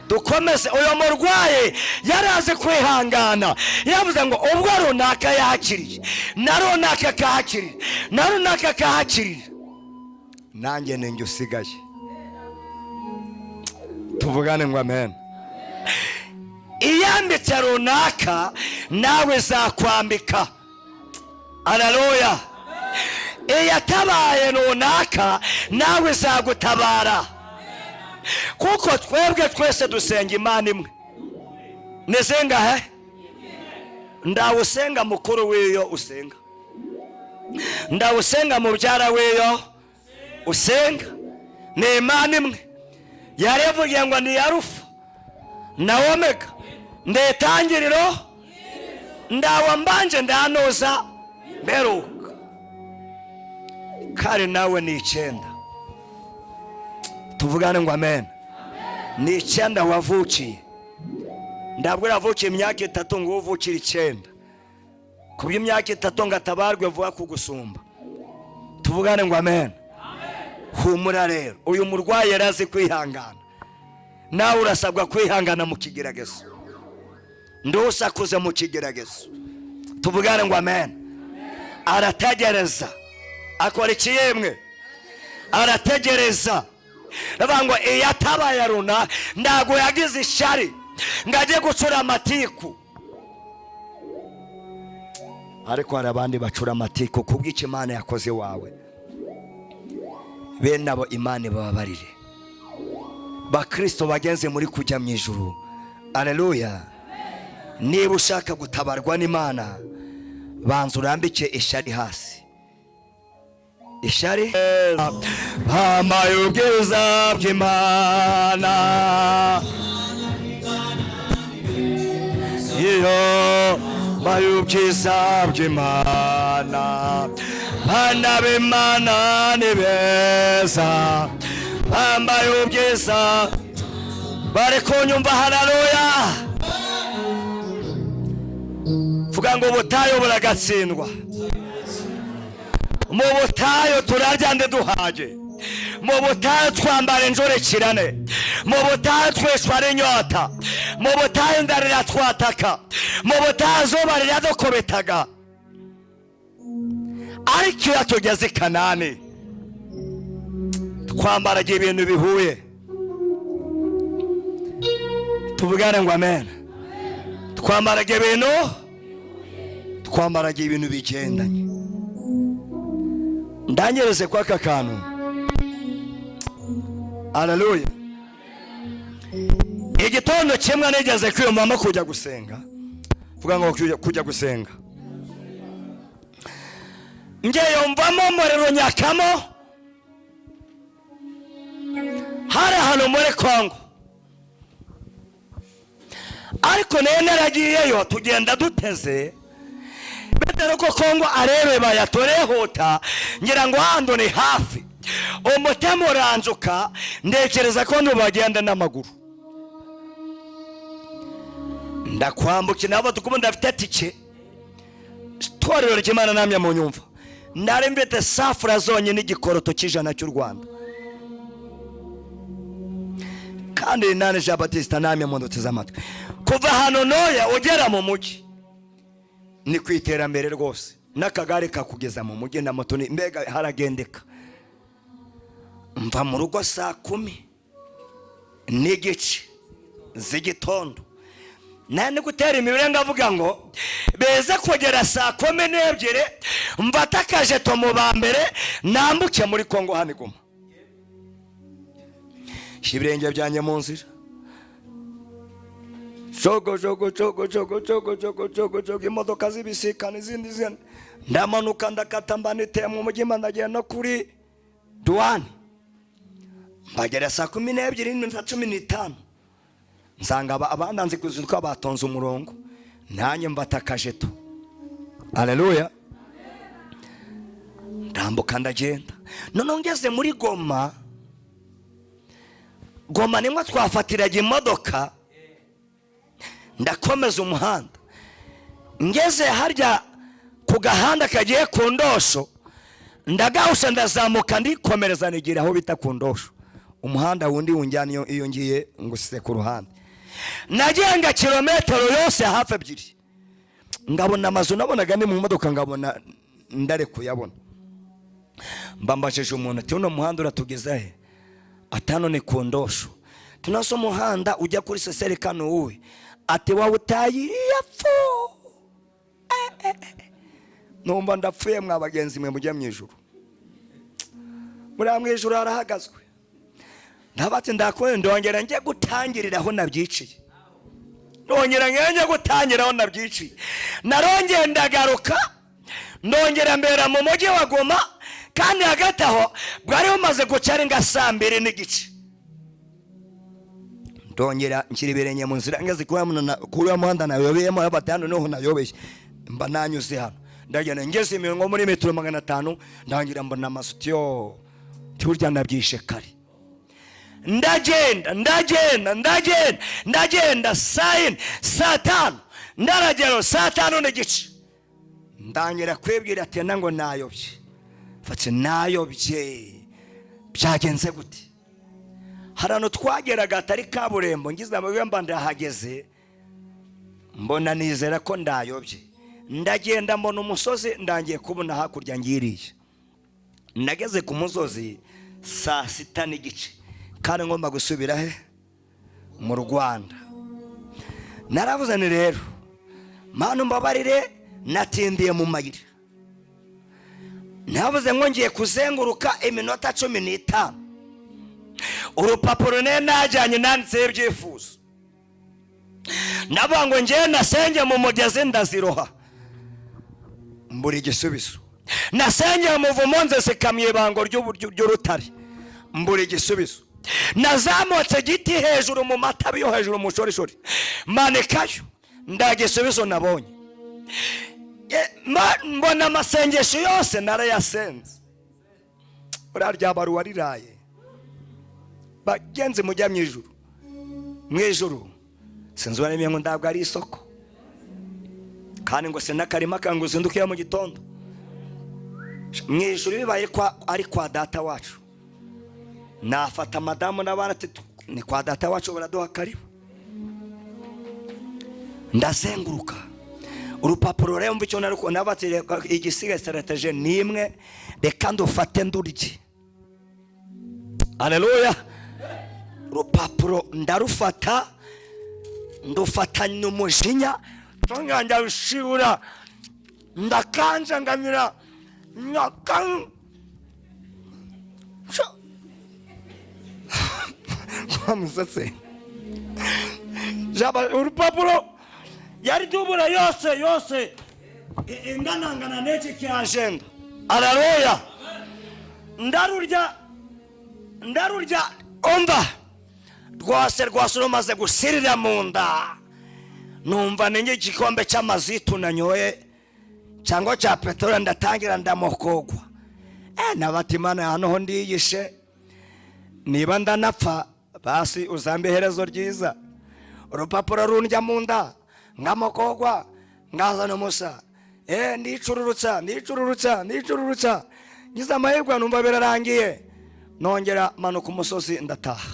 Dukomeze. Uyo murwaye yaraze kwihangana, yavuze ngo ubwo runaka yakiriye, na runaka kahakiriye, na runaka kahakiriye, nanjye ninjye usigaye. Tuvugane ngo amen. Iyambitse runaka nawe zakwambika, haleluya. Iyatabaye runaka nawe zagutabara, kuko twebwe twese dusenga Imana imwe. Nesenga he? Ndawusenga mukuru wiyo usenga, ndawusenga mubyara wiyo usenga. Ni Imana imwe. Yarevugiye ngo ni Alufa na Omega, ndetangiriro ndawambanje ndanoza mberuka. Kare nawe ni 9. Tuvugane ngo amen. Ni 9 wavukiye. Ndabwo yavukiye imyaka 3 ngo uvukire 9. Kubyo imyaka 3 ngatabarwe vuga kugusumba. Tuvugane ngo amen. Humura rero, uyu murwayi yarazi kwihangana, nawe urasabwa kwihangana mu kigeragezo. Ndusakuze mu kigeragezo. Tuvugane ngo amen. Arategereza, akora ikiyemwe, arategereza. Nabango iyatabaye runaka ndago yagize ishari ngaje gucura amatiku. Ariko hari abandi bacura amatiku kubw'iki Imana yakoze wawe. Bene abo Imana bababarire. Bakristo bagenze muri kujya mu ijuru, haleluya. Niba ushaka gutabarwa n'Imana, banza urambike ishari hasi. Ishari bambaye ubwiza bw'Imana, iyo bambaye ubwiza bw'Imana, bana b'Imana ni beza, bambaye ubwiza bari kunyumva, haleluya. Vuga ngo ubutayu buragatsindwa. Mu butayu turarya nde duhaje, mu butayu twambara injorekirane, mu butayu tweshwara inyota, mu butayu ndarira twataka, mu butayu zuba riradukubitaga. Ariko iyo tugeze i Kanani twambaraga ibintu bihuye. Tuvugane ngo amen. Twambaraga ibintu bigendanye. Ndanyereze kwa kakanu, haleluya. Igitondo kimwe nigeze kwiyumvamo kujya gusenga. Vuga ngo kujya gusenga. Nge yumvamo umuriro nyakamo, hari hano muri Kongo. Ariko naragiyeyo tugenda duteze, betero ko Kongo arebe bayatorehota, ngira ngo hando ni hafi. Umutima uranzuka, ndekereza ko ntubagenda n'amaguru. Ndakwambuka nabo tukubunda afite tike, Torero ry'Imana namye mu nyumva, nari mbete safura zonye n'igikoroto cy'ijana cy'u Rwanda, kandi nane Jean Baptiste namye mu ndutse amatwi. Kuva hano noya ugera mu mujyi ni kwiterambere rwose, n'akagare kakugeza mu mujyi na moto mbega haragendeka. Mva mu rugo saa 10:30 z'igitondo, nani gutera imibire ngavuga ngo beze kugera saa 12 mvata kajeto mu bambere nambuke muri Kongo hano Goma. Shibirenge byanye mu nzira, jogo imodoka zibisikana izindi zene, ndamanuka ndakata mbanite mu mujyi ndagenda no kuri douane, mbagera saa 12:15 nsanga abandanze kuzinduka batonze umurongo, nanye mbata kajeto. Haleluya. Ndambuka ndagenda, none ngeze muri Goma nimwe twafatiraga imodoka, ndakomeza umuhanda, ngeze harya ku gahanda kagiye ku Ndosho, ndagahusha ndazamuka ndikomereza nigira aho bita ku Ndosho, umuhanda wundi unjyana iyo ngiye ngusise ku ruhande. Nagenga kilometero yose hafi 2, ngabona amazu nabonaga ni mu modoka, ngabona ndare kuyabona. Mbambasheje umuntu ati uno muhanda uratugeza he? Atano ni ku Ndosho. Tunaso muhanda ujya kuri sesere kano uwe, ati wawe utayiriye pfu. Numva ndapfuye mwabagenzi mwe mujya mwijuru. Muri amwijuru arahagazwe. Ndabati ndakwe ndongera nje gutangirira aho nabyiciye. Ndongera ngenye gutangira aho nabyiciye. Narongeye ndagaruka, ndongera mbera mu mujyi wa Goma, kandi hagati aho bwari bumaze gucara nga saa 2:30. Ndongera nkiriberenye mu nzira ngeze kuri muhanda nayobeyemo abatano noho nayobeye, mba nanyuze hano ndagenda ngeze imirongo muri metero 500, ndangira mbona amasutiyo turya nabyishe kare. Ndagenda saa 5 ndaragero saa 5:30, ndangira kwibwira ati nango nayobye. Fati nayobye byagenze gute? Harano twageraga atari kaburembo, ngize amabwemba ndahageze, mbona nizera ko ndayobye. Ndagenda mbona umusozi, ndangiye kubona hakurya ngiriye. Nageze ku musozi saa 6:30, kandi ngomba gusubira he? Mu Rwanda. Naravuze ni rero Mana mbabarire natindiye mu mayira. Navuze ngo ngiye kuzenguruka iminota 15. Urupapuro najyanye nanditse ibyifuzo. Navuga ngo ngiye nasenge mu mugezi ndaziroha, mbura igisubizo. Nasenge mu muvumo nzesekamiye bango ry'urutare, mbura igisubizo. Nazamutse giti hejuru mu matabi yo hejuru mu shorishori, manikayo ndagisubizo nabonye. Mbona amasengesho yose narayasenze. Urarya baruwa riraye. Bagenze mujya mwijuru sinzwa n'imwe ngo ndabwo ari isoko, kandi ngo sinakarima kanguze ndukiye mu gitondo. Mwijuru bibaye ari kwa data wacu, nafata madamu n'abana ati ni kwa data wacu baraduha karibu. Ndazenguruka urupapuro rero mvicyo naruko nabatire igisiga strategie nimwe, reka ndufate ndurye. Haleluya. Urupapuro ndarufata, ndufatanye umujinya, tonganja ushibura, ndakanja ngamira nyakan musatse jaba urupapuro yari dubura yose ingana n'iki cy'agenda. Haleluya. Ndarurya umva rwose rumaze gusirira mu nda, numva ninge igikombe cy'amazitu nanyoye cyangwa cya peteroli, ndatangira ndamokogwa. Nabatimana hano ho ndiyishe, niba ndanapfa basi uzambe herezo ryiza. Urupapuro rundya mu nda ngamokogwa, ngazana umusa ndicururutsa ngize amahirwe numva birarangiye, nongera manuka umusozi ndataha.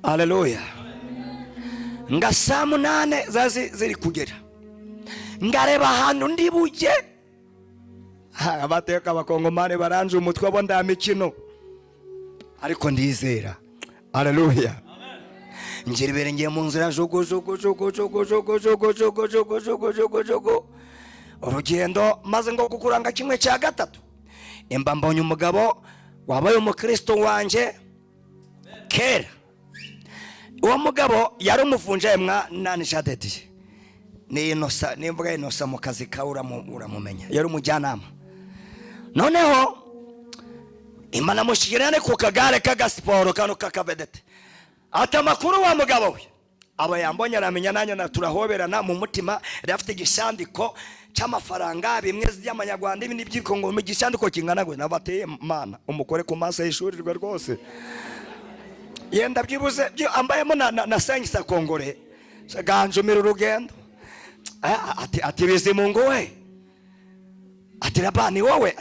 Haleluya. Nga saa 8 zazi ziri kugera, ngareba ahantu ndi bujye, abateka abakongomani baranje umutwe bo ndamikino, ariko ndizera. Haleluya. Ngira ibere ngiye mu nzira jogo urugendo maze ngo kukuranga kimwe cya gatatu, imba mbonye umugabo wabaye umukristo wanje kera. Uwo mugabo yari umuvunjaye mwa nani Jadedi, ni Inosa, nimvuga Inosa mu kazi ka uramumenya, yari umujyanama. Noneho Imana mushikirane ku kagare kagasiporo kano kakavedete, ati amakuru wa mugabo we aba yambonye aramenya, nanjye na turahoberana mu mutima. Rafite igishandiko cy'amafaranga bimwe by'amanyarwanda, ibindi by'ikongo, mu gishandiko kingana gwe nabateye Mana umukore ku maso y'ishuri rwe rwose, yenda byibuze ambayemo na sengisa kongore ganjumira urugendo. Ati bizimungu we, ati Labani wowe,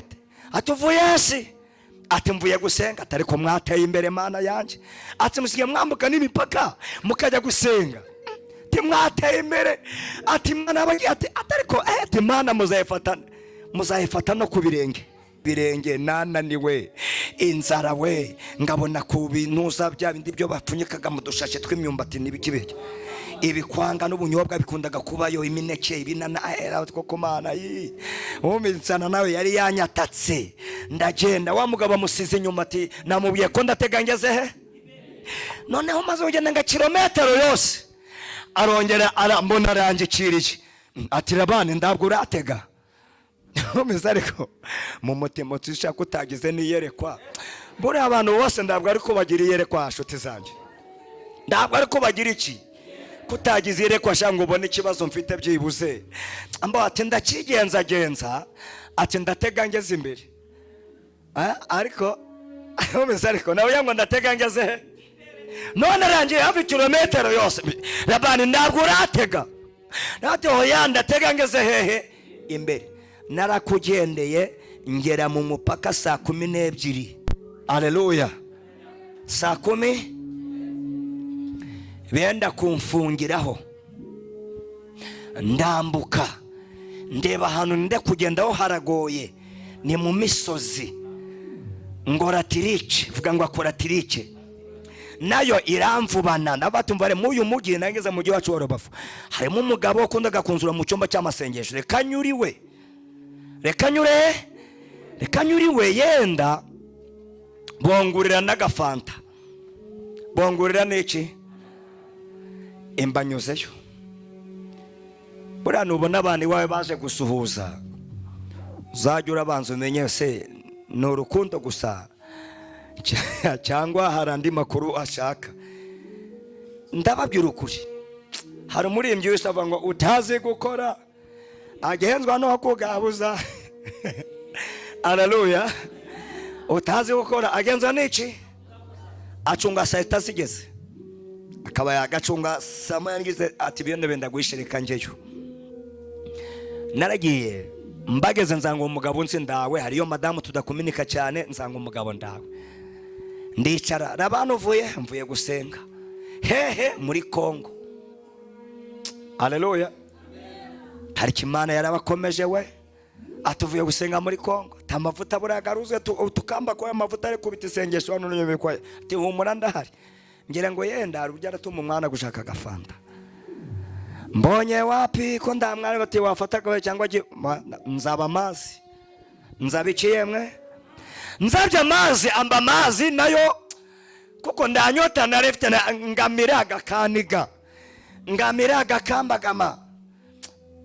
ati uvuye hasi, ati mvuye gusenga, atari ko mwateye imbere Mana yanjye, ati musigiye mwambuka n'imipaka mukajya gusenga, ati mwateye imbere, ati Mana abagiye, atari ko ati Mana muzayifata no ku birenge nananiwe inzara we, ngabona ku binuza bya bindi byo bapfunyikaga mu dushashe tw'imyumbati n'ibikibeke, ibikwanga n'ubunyobwa bikundaga kubayo, imineke, ibinana, koko Mana uminsana nawe yari yanyatatse. Ndagenda, wa mugabo musize inyuma, ati namubwiye ko ndatega ngeze he. Noneho maze ugenda nga kilometero yose, arongera arambona arangikirije, ati Labani ndabwo uratega. Umeze ariko mu mutima ushaka utagize niyerekwa. Buri abantu bose ndabwo ariko bagira iyerekwa, nshuti zanjye, ndabwo ariko bagira iki kutagize iyerekwa, shanga ubone ikibazo mfite byibuze. Ambo ati ndakigenza, ati ndatega ngeze imbere. Ariko umeze ariko nawe yango ndatega ngeze, none arangiye hafi kilometero yose. Labani ndabwo uratega, nati hoya ndatega ngeze hehe imbere. Narakugendeye ngera mu mupaka saa 12. Haleluya. Saa 10 benda kumfungiraho, ndambuka ndeba ahantu nde kugendaho haragoye, ni mu misozi. Ngora tirike, vuga ngo akora tirike nayo iramvubana. Nabatumvare mu uyu mugi nageze mu gihe wacu wa Rubavu, harimo umugabo ukundaga kunzura mu cyumba cy'amasengesho. Reka nyuriwe yenda bongurira n'agafanta, bongurira n'iki, imbanyuzeyo. Buriya nubona abantu iwawe baje gusuhuza, uzajya urabanza umenye se ni urukundo gusa cyangwa hari andi makuru ashaka. Ndababwira ukuri, hari umuririmbyi wese avuga ngo utazi gukora agenzwa no kugabuza. Haleluya. Utazi gukora agenzwa n'iki, acunga saa 6 zigeze, akaba yagacunga saa 9 yangize, ati byo ndabenda guhishirika ngeyo. Naragiye mbageze nzanga umugabo nsi ndawe, hariyo madamu tudakominika cyane, nzanga umugabo ndawe, ndicara. Labani mvuye gusenga hehe muri Kongo. Haleluya. Hari kimana yarabakomeje we, atuvuye gusenga muri Kongo, tamavuta buragaruze tukamba ko amavuta ari kubita isengesho hano n'nyome kwa, ati humura ndahari. Ngira ngo yenda hari byaratuma umwana gushaka agafanta. Mbonye wapi ko ndamwana bati wafataga cyangwa nzaba amazi, nzabikiyemwe, nzabye amazi, amba amazi nayo kuko ndanyota narefite ngamira agakaniga, ngamira agakambagama.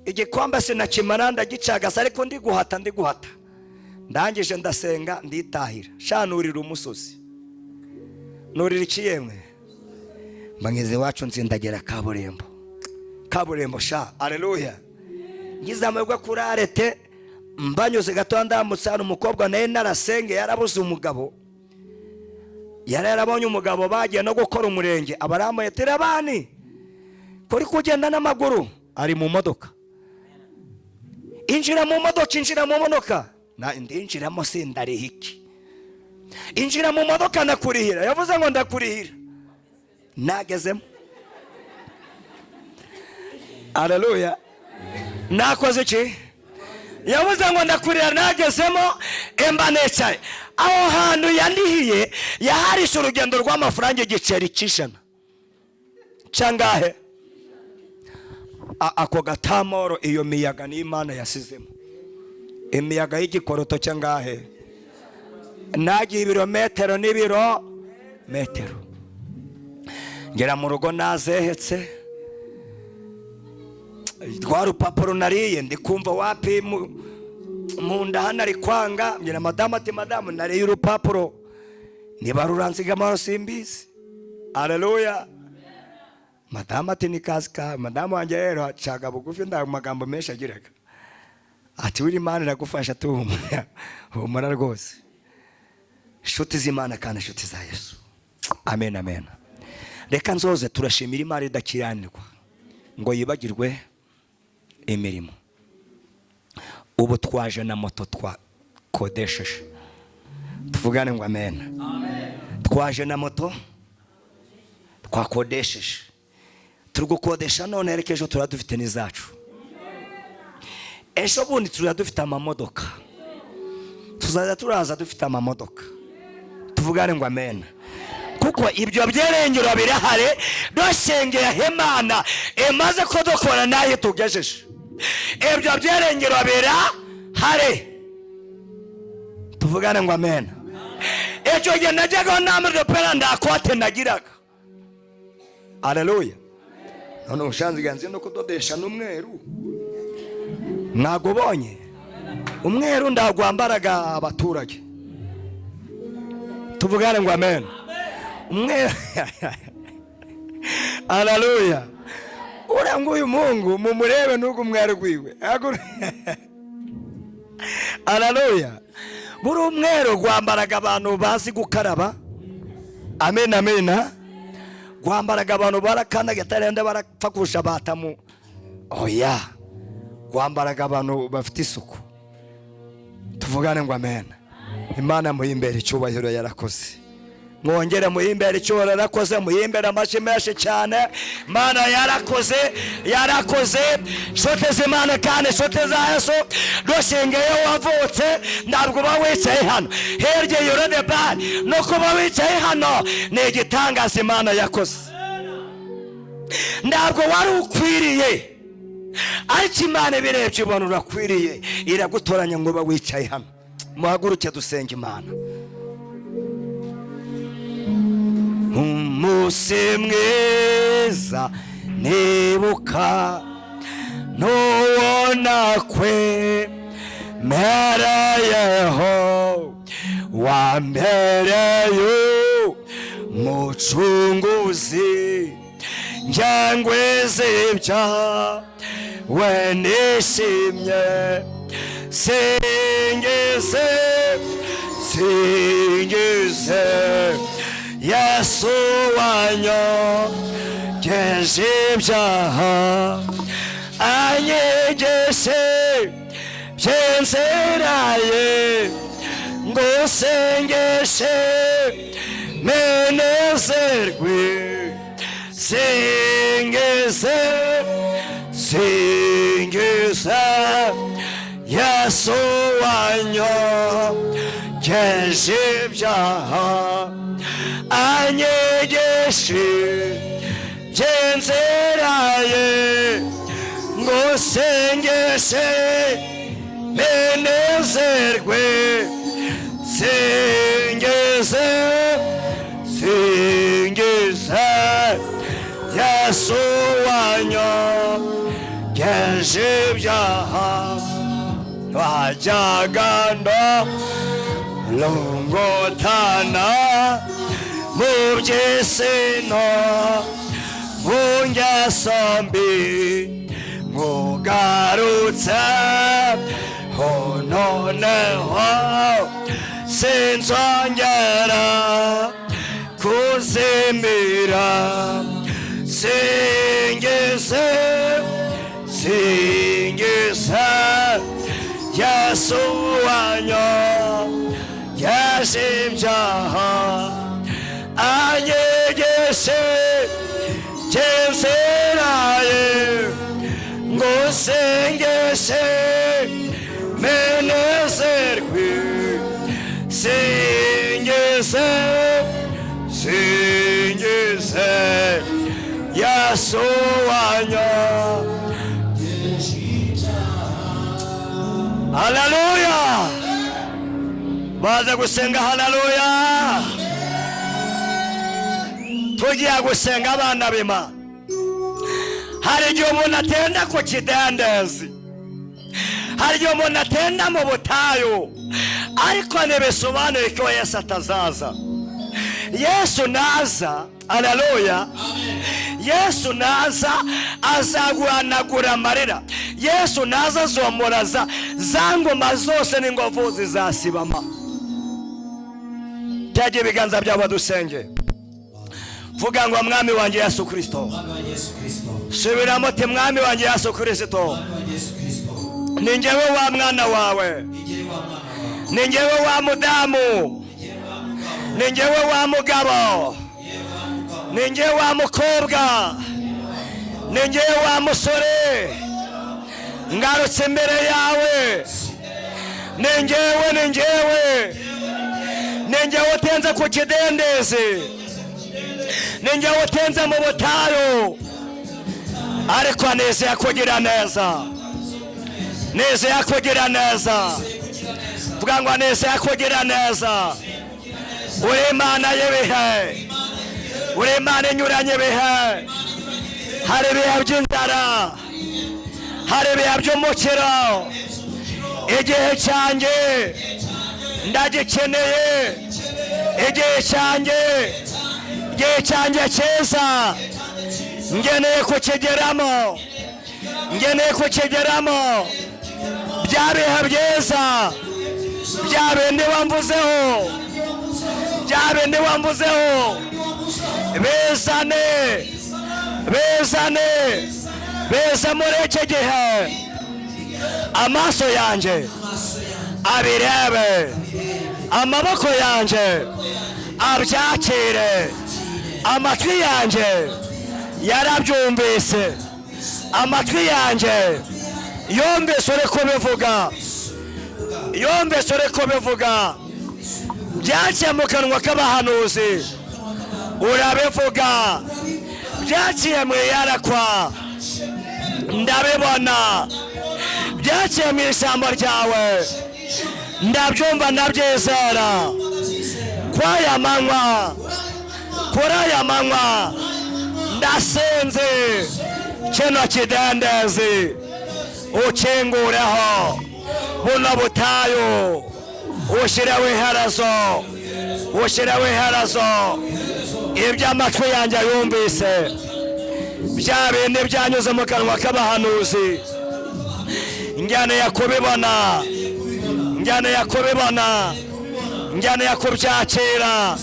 Igikombe sinakimaranda gicagasa, ariko ndi guhata ndangije ndasenga nditahira. Shanurira umusozi, nurira ikiyemwe, mbangeze wacu nzindagera kaburembo sha. Haleluya. Ngize amahirwe kuri arete, mbanyuze gato ndamutse hano umukobwa naye narasenge, yarabuze umugabo, yarabonye umugabo bagiye no gukora umurenge, abaramuye ati Labani kuri kugenda n'amaguru, ari mu modoka injira mu modoka ndinjiramo sindariha iki, injira mu modoka ndakurihira. Yavuze ngo ndakurihira, nagezemo. Haleluya. Nakoze iki? Yavuze ngo ndakurihira, nagezemo, emba necaye. Aho hantu yandihiye yaharisha urugendo rw'amafaranga igiceri cy'ijana cyangahe. Ako gatamoro iyo miyaga ni Imana yasizemo, imiyaga y'igikoroto cyangahe, nagiye ibirometero metero. Ngera mu rugo nazehetse, rwa rupapuro nariye ndikumva wapi mu nda hano ari kwanga. Mbwira madamu ati madamu nariye urupapuro, niba ruransiga amahoro simbizi. Haleluya. Madamu ati ni kazi kawe. Madamu wanjye rero acaga bugufi, nda magambo menshi agiraga ati wiri Imana iragufasha humura rwose. Inshuti z'Imana kandi inshuti za Yesu, amen amen. Reka nzoze turashimira Imana idakiranirwa ngo yibagirwe imirimo. Ubu twaje na moto twakodesheje, tuvugane ngo amen. Twaje na moto twakodesheje, turi gukodesha none ejo turadufite n'izacu. Ejo bundi turadufite amamodoka, tuzaza turaza dufite amamodoka, tuvugane ngo amen. Kuko ibyo byerengero birahare, dosengera Imana emaze ko dukora nayo tugejeje. Ibyo byerengero birahare, tuvugane ngo amen. Ejo gihe najyaga namwe pera ndakote nagiraga. Haleluya. None ushanze ganze no kudodesha n'umweru, mwagubonye umweru ndagwambaraga abaturage, tuvugane ngo amen. Umweru haleluya. Ura ngo uyu Mungu mumurebe nuko umweru gwiwe haleluya. Buri umweru gwambaraga abantu bazi gukaraba, amen amen. Gwambaraga abantu barakandaga tarenda barapfa kurusha batamu, oya gwambaraga abantu bafite isuku, tuvugane ngo amen. Imana muhimbere icyubahiro yarakoze, mwongere muhimbere icyubahiro yarakoze, muhimbere amashi menshi cyane. Imana yarakoze sote z'Imana kandi sote za Yesu. Dosengeye wavutse ntabwo bawicaye hano herye yorode bari no kuba wicaye hano ni igitangaza Imana yakoze. Ntabwo wari ukwiriye, ariko Imana birebye ibona urakwiriye, iragutoranya ngo bawicaye hano. Muhaguruke dusenge Imana. Umunsi mwiza nibuka nuwona kwe merayeho wambereyo mucunguzi njyangweze ibyaha we nishimye. Singize Yesu wanyogeje ibyaha, anyigishe by'inziraye, ngusengeshe menezerwe. Singize Yesu wanyogeje ibyaha, anyigishe by'inziraye, ngusengeshe menezerwe. Singize Yesu wanyogeje ibyaha, wajyaga ndongotana mu by'isino mu ngeso mbi, mugarutse ho noneho sinzongera kuzimira. Singize Yesu wanyogeje ibyaha anyegeshe cyenseraye ngusengeshe menezerwe singeze singeze Yesu wanyogeje ibyaha. Haleluya. Baza gusenga. Haleluya. Tugiye gusenga abana b'Imana. Hari igihe umuntu atenda ku kidendezi, hari igihe umuntu atenda mu butayu, ariko ntibisobanuye ko Yesu atazaza. Yesu naza, haleluya, Yesu naza azaguhanagura amarira. Yesu naza azomoraza za ngoma zose n'ingovu zizasibama. Tege ibiganza byabo dusenge. Vuga ngo mwami wanjye Yesu Kristo. Subiramo ati mwami wanjye Yesu Kristo. Ni njyewe wa mwana wawe, ni njyewe wa mudamu, ni njyewe wa mugabo, ni njyewe wa mukobwa, ni njyewe wa musore, ngarutse imbere yawe. Ni njyewe, ni njyewe, ni njyewe utenze ku kidendezi, ni njyewe utenze mu butayu, ariko nizeye kugira neza, nizeye kugira neza. Vuga ngo nizeye kugira neza. Uri Imana y'ibihe, uri Imana inyuranye ibihe. Hari ibihe by'inzara, hari ibihe by'umukiro. Igihe cyanjye ndagikeneye, igihe cyanjye cyiza ngeneye kukigeramo, ngeneye kukigeramo. Bya bihe byiza, bya bindi wamvuzeho, bya bindi wamvuzeho, bizane, bizane, bize muri iki gihe. Amaso yanjye abirebe, amaboko yanjye abyakire, amatwi yanjye yarabyumvise, amatwi yanjye yumvise uri kubivuga, yumvise uri kubivuga. Byaciye mu kanwa k'abahanuzi urabivuga, byaciye mu iyarakwa ndabibona, byaciye mu ijambo ryawe ndabyumva ndabyizera. Kwaya manywa, kuri aya manywa ndasenze kino kidendezi ukingureho, buno butayu ushyireho iherezo, ushyireho iherezo. Iby'amatwi yanjye yumvise, bya bindi byanyuze mu kanwa k'abahanuzi, ngeneye kubibona, ngeneye kubibona, ngeneye kubyakira.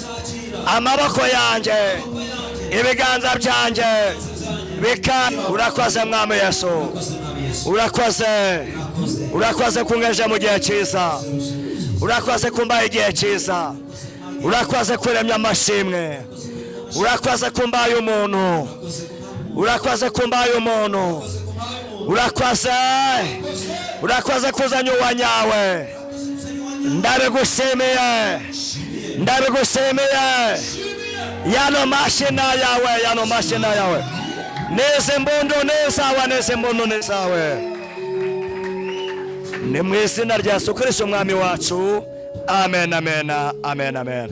Amaboko yanjye, ibiganza byanjye bika. Urakoze mwami Yesu, urakoze, urakoze kungejeje mu gihe cyiza, urakoze kumbaye igihe cyiza, urakoze kuremya amashimwe, urakoze kumbaye umuntu, urakoze kumbaye umuntu, urakoze, urakoze kuzanya uwanyawe. Ndabigushimiye, ndabigushimiye. Yano mashina yawe, yano mashina yawe. Neze mbondo nezawe, neze mbondo nezawe. Ni mu izina rya Yesu Kristo umwami wacu. Amen, amen, amen, amen.